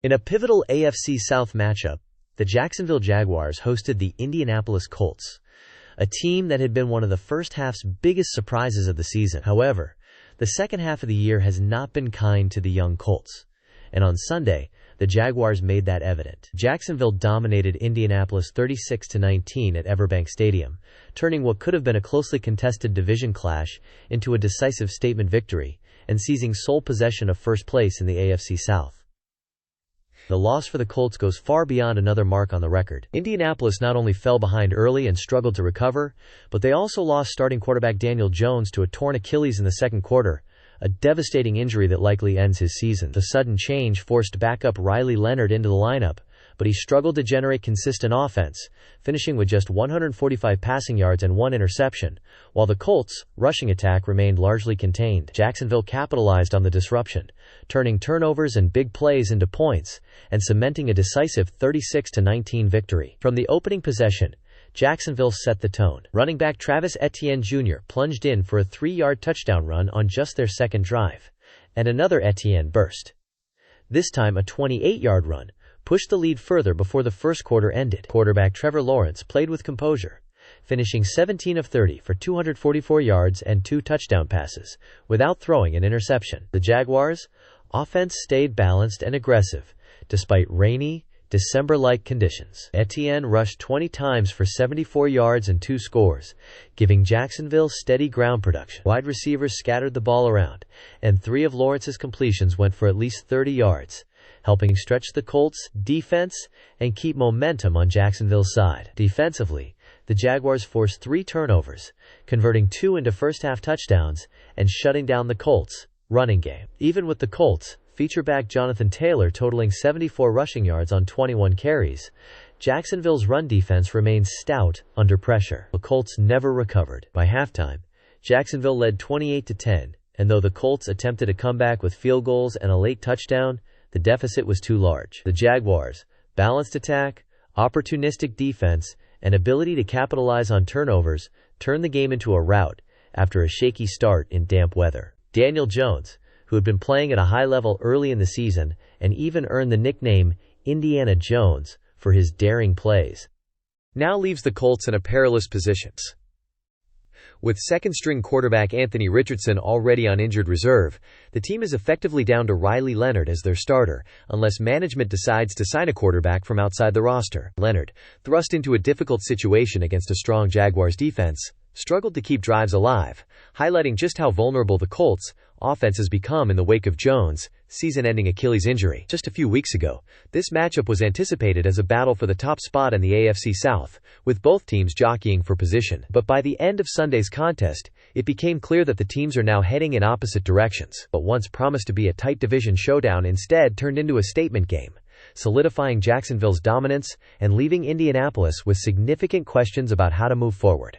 In a pivotal AFC South matchup, the Jacksonville Jaguars hosted the Indianapolis Colts, a team that had been one of the first half's biggest surprises of the season. However, the second half of the year has not been kind to the young Colts, and on Sunday, the Jaguars made that evident. Jacksonville dominated Indianapolis 36-19 at Everbank Stadium, turning what could have been a closely contested division clash into a decisive statement victory and seizing sole possession of first place in the AFC South. The loss for the Colts goes far beyond another mark on the record. Indianapolis not only fell behind early and struggled to recover, but they also lost starting quarterback Daniel Jones to a torn Achilles in the second quarter, a devastating injury that likely ends his season. The sudden change forced backup Riley Leonard into the lineup, but he struggled to generate consistent offense, finishing with just 145 passing yards and 1 interception, while the Colts' rushing attack remained largely contained. Jacksonville capitalized on the disruption, turning turnovers and big plays into points, and cementing a decisive 36-19 victory. From the opening possession, Jacksonville set the tone. Running back Travis Etienne Jr. plunged in for a 3-yard touchdown run on just their second drive, and another Etienne burst. This time a 28-yard run pushed the lead further before the first quarter ended. Quarterback Trevor Lawrence played with composure, finishing 17 of 30 for 244 yards and 2 touchdown passes, without throwing an interception. The Jaguars' offense stayed balanced and aggressive, despite rainy, December-like conditions. Etienne rushed 20 times for 74 yards and 2 scores, giving Jacksonville steady ground production. Wide receivers scattered the ball around, and 3 of Lawrence's completions went for at least 30 yards, helping stretch the Colts' defense and keep momentum on Jacksonville's side. Defensively, the Jaguars forced 3 turnovers, converting 2 into first-half touchdowns and shutting down the Colts' running game. Even with the Colts' feature-back Jonathan Taylor totaling 74 rushing yards on 21 carries, Jacksonville's run defense remained stout under pressure. The Colts never recovered. By halftime, Jacksonville led 28-10, and though the Colts attempted a comeback with field goals and a late touchdown, the deficit was too large. The Jaguars' balanced attack, opportunistic defense, and ability to capitalize on turnovers turned the game into a rout after a shaky start in damp weather. Daniel Jones, who had been playing at a high level early in the season and even earned the nickname Indiana Jones for his daring plays, now leaves the Colts in a perilous position. With second-string quarterback Anthony Richardson already on injured reserve, the team is effectively down to Riley Leonard as their starter, unless management decides to sign a quarterback from outside the roster. Leonard, thrust into a difficult situation against a strong Jaguars defense, struggled to keep drives alive, highlighting just how vulnerable the Colts' offense has become in the wake of Jones' season-ending Achilles injury. Just a few weeks ago, this matchup was anticipated as a battle for the top spot in the AFC South, with both teams jockeying for position. But by the end of Sunday's contest, it became clear that the teams are now heading in opposite directions. What once promised to be a tight division showdown instead turned into a statement game, solidifying Jacksonville's dominance and leaving Indianapolis with significant questions about how to move forward.